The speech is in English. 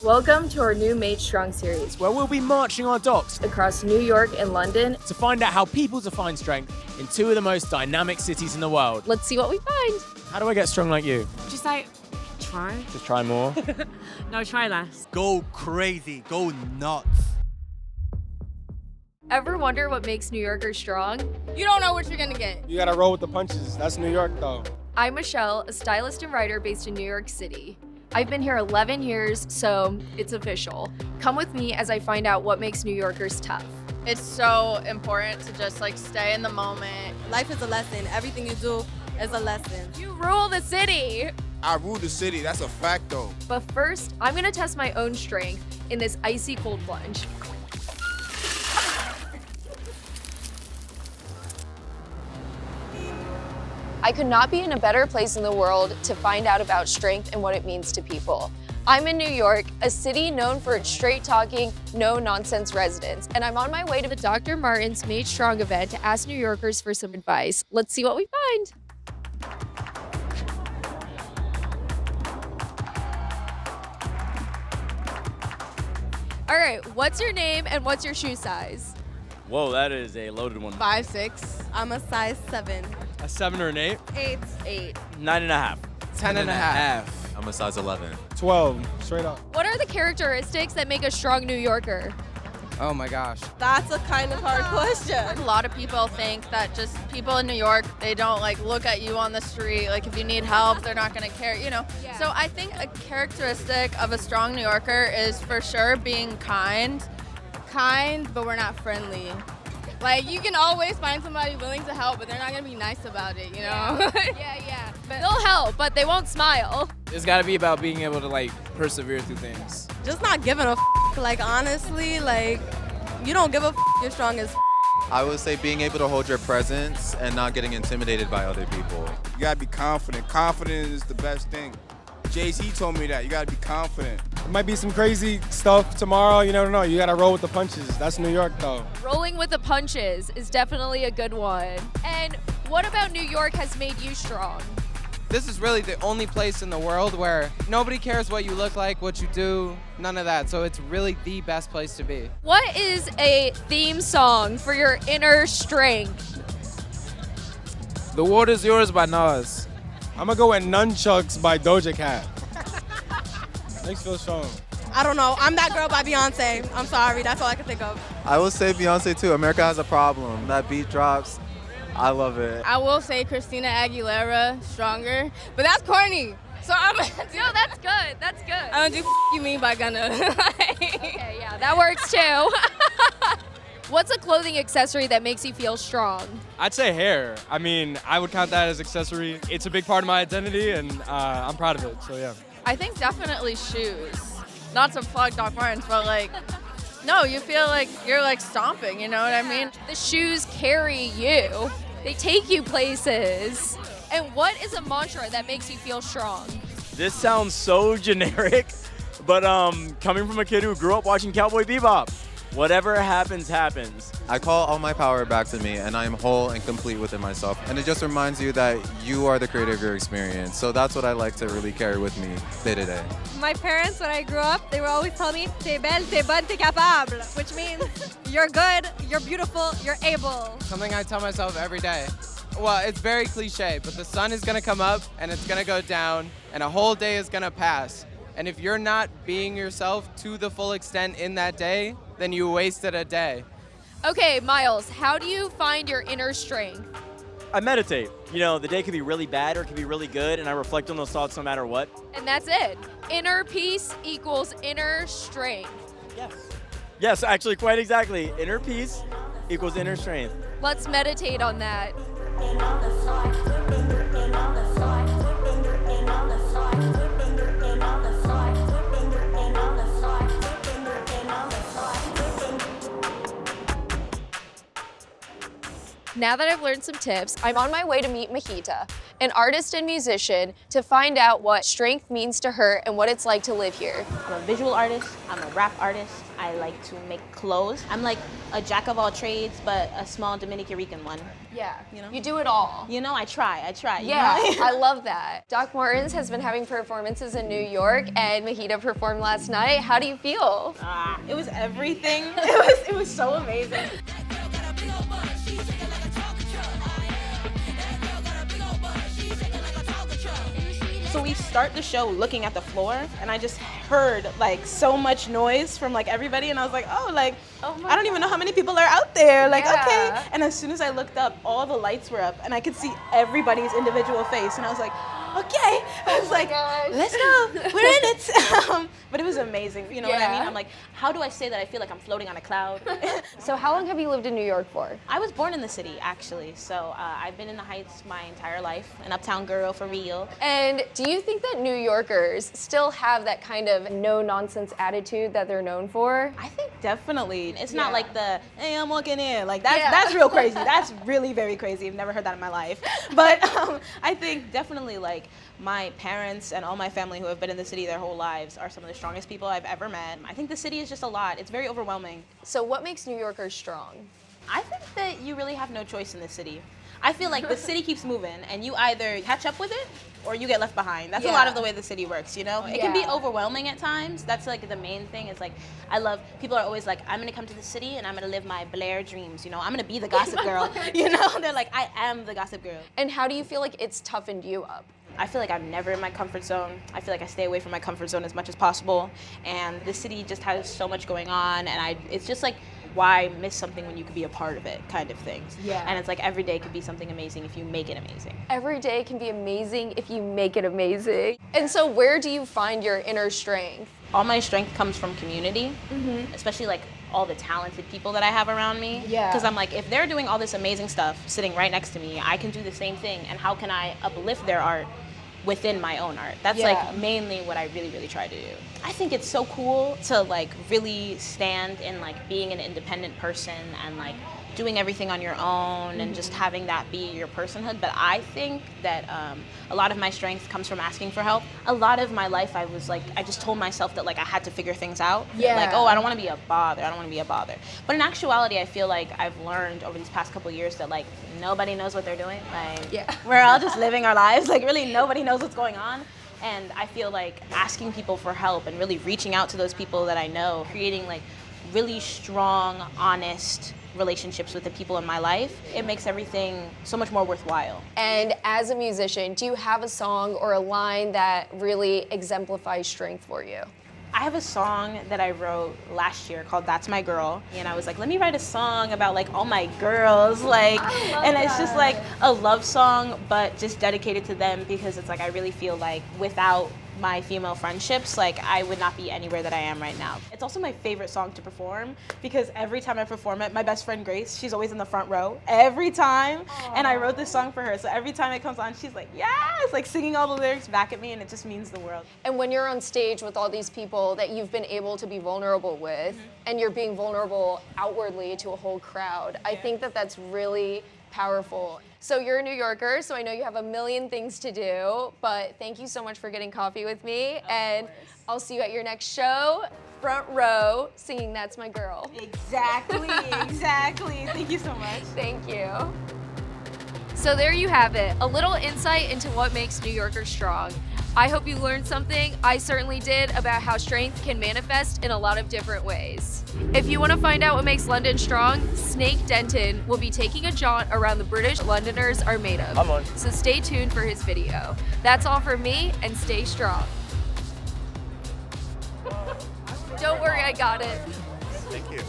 Welcome to our new Made Strong series where we'll be marching our dogs across New York and London to find out how people define strength in two of the most dynamic cities in the world. Let's see what we find. How do I get strong like you? Just like, try. Just try more. No, try less. Go crazy, go nuts. Ever wonder what makes New Yorkers strong? You don't know what you're gonna get. You gotta roll with the punches. That's New York, though. I'm Michelle, a stylist and writer based in New York City. I've been here 11 years, so it's official. Come with me as I find out what makes New Yorkers tough. It's so important to just like stay in the moment. Life is a lesson. Everything you do is a lesson. You rule the city! I rule the city, that's a fact though. But first, I'm gonna test my own strength in this icy cold plunge. I could not be in a better place in the world to find out about strength and what it means to people. I'm in New York, a city known for its straight-talking, no-nonsense residents, and I'm on my way to the Dr. Martens Made Strong event to ask New Yorkers for some advice. Let's see what we find. All right, what's your name and what's your shoe size? Whoa, that is a loaded one. 5'6". I'm a size 7. A 7 or an 8? 8. 8. 9.5. 10.5. I'm a size 11. 12, straight up. What are the characteristics that make a strong New Yorker? Oh my gosh. That's a kind of hard question. A lot of people think that just people in New York, they don't like look at you on the street. Like if you need help, they're not gonna care, you know? Yeah. So I think a characteristic of a strong New Yorker is for sure being kind. Kind, but we're not friendly. Like you can always find somebody willing to help, but they're not gonna be nice about it, you know? Yeah. They'll help, but they won't smile. It's gotta be about being able to persevere through things. Just not giving a like honestly, you don't give a you're strong as I would say being able to hold your presence and not getting intimidated by other people. You gotta be confident. Confidence is the best thing. JC told me that. You gotta be confident. It might be some crazy stuff tomorrow, you never know. You gotta roll with the punches. That's New York, though. Rolling with the punches is definitely a good one. And what about New York has made you strong? This is really the only place in the world where nobody cares what you look like, what you do, none of that. So it's really the best place to be. What is a theme song for your inner strength? The Water's Yours by Nas. I'm gonna go with Nunchucks by Doja Cat. Makes you feel strong. I don't know. I'm That Girl by Beyonce. I'm sorry. That's all I can think of. I will say Beyonce too. America Has a Problem. That beat drops. I love it. I will say Christina Aguilera, Stronger, but that's corny. So I'm gonna do, No, that's good. That's good. I'm gonna do You Mean by Gunna. Okay, yeah, that works too. What's a clothing accessory that makes you feel strong? I'd say hair. I mean, I would count that as accessory. It's a big part of my identity, and I'm proud of it, so yeah. I think definitely shoes. Not to plug Doc Martens, but no, you feel like you're stomping, you know what I mean? The shoes carry you. They take you places. And what is a mantra that makes you feel strong? This sounds so generic, but coming from a kid who grew up watching Cowboy Bebop, whatever happens, happens. I call all my power back to me and I am whole and complete within myself. And it just reminds you that you are the creator of your experience. So that's what I like to really carry with me day to day. My parents, when I grew up, they would always tell me, t'es belle, t'es bonne, t'es capable, which means you're good, you're beautiful, you're able. Something I tell myself every day. Well, it's very cliche, but the sun is gonna come up and it's gonna go down and a whole day is gonna pass. And if you're not being yourself to the full extent in that day, then you wasted a day. Okay, Miles, how do you find your inner strength? I meditate. You know, the day could be really bad or it could be really good, and I reflect on those thoughts no matter what. And that's it. Inner peace equals inner strength. Yes, actually, quite exactly. Inner peace equals inner strength. Let's meditate on that. Now that I've learned some tips, I'm on my way to meet Mijita. an artist and musician, to find out what strength means to her and what it's like to live here. I'm a visual artist, I'm a rap artist, I like to make clothes. I'm like a jack of all trades, but a small Dominican Rican one. Yeah, you know? You do it all. You know, I try. Yeah, You know? I love that. Doc Martens has been having performances in New York, and Mijita performed last night. How do you feel? It was everything. It was so amazing. So we start the show looking at the floor, and I just heard like so much noise from like everybody, and I was like, I don't even know how many people are out there. Like, okay. And as soon as I looked up, all the lights were up, and I could see everybody's individual face, and I was like, okay. I was like, let's go. We're in it. But it was amazing. You know what I mean? I'm like, how do I say that I feel like I'm floating on a cloud? So how long have you lived in New York for? I was born in the city, actually. So I've been in the Heights my entire life, an uptown girl for real. And do you think that New Yorkers still have that kind of no-nonsense attitude that they're known for? I think definitely. It's not like the, hey, I'm walking in. Like, that's real crazy. That's really very crazy. I've never heard that in my life. But I think definitely, like, my parents and all my family who have been in the city their whole lives are some of the strongest people I've ever met. I think the city is just a lot. It's very overwhelming. So what makes New Yorkers strong? I think that you really have no choice in the city. I feel like the city keeps moving, and you either catch up with it or you get left behind. That's a lot of the way the city works, you know? It can be overwhelming at times. That's like the main thing. It's like, people are always like, I'm gonna come to the city and I'm gonna live my Blair dreams, you know? I'm gonna be the gossip girl, you know? They're like, I am the gossip girl. And how do you feel like it's toughened you up? I feel like I'm never in my comfort zone. I feel like I stay away from my comfort zone as much as possible. And the city just has so much going on, and it's just like, why miss something when you could be a part of it, kind of thing. Yeah. And it's like every day could be something amazing if you make it amazing. Every day can be amazing if you make it amazing. And so where do you find your inner strength? All my strength comes from community, especially like all the talented people that I have around me. Yeah. Because I'm like, if they're doing all this amazing stuff sitting right next to me, I can do the same thing. And how can I uplift their art within my own art? That's like mainly what I really, really try to do. I think it's so cool to like really stand in like being an independent person and like doing everything on your own and just having that be your personhood. But I think that a lot of my strength comes from asking for help. A lot of my life I just told myself that like I had to figure things out. Yeah. Like, oh, I don't want to be a bother. I don't want to be a bother. But in actuality, I feel like I've learned over these past couple years that like nobody knows what they're doing. Like we're all just living our lives. Like really nobody knows what's going on. And I feel like asking people for help and really reaching out to those people that I know, creating like really strong, honest relationships with the people in my life, it makes everything so much more worthwhile. And as a musician, do you have a song or a line that really exemplifies strength for you? I have a song that I wrote last year called That's My Girl, and I was like, let me write a song about like all my girls, like, and it's just like a love song, but just dedicated to them, because it's like I really feel like without my female friendships, like I would not be anywhere that I am right now. It's also my favorite song to perform, because every time I perform it, my best friend Grace, she's always in the front row every time. Aww. And I wrote this song for her, so every time it comes on, she's like, yes, like singing all the lyrics back at me, and it just means the world. And when you're on stage with all these people that you've been able to be vulnerable with, and you're being vulnerable outwardly to a whole crowd, I think that that's really powerful. So you're a New Yorker, so I know you have a million things to do, but thank you so much for getting coffee with me, and I'll see you at your next show, front row, singing That's My Girl. Exactly, exactly. Thank you so much. Thank you. So there you have it, a little insight into what makes New Yorkers strong. I hope you learned something. I certainly did, about how strength can manifest in a lot of different ways. If you want to find out what makes London strong, Snake Denton will be taking a jaunt around the British Londoners are made of. I'm on. So stay tuned for his video. That's all from me, and stay strong. Don't worry, I got it. Thank you.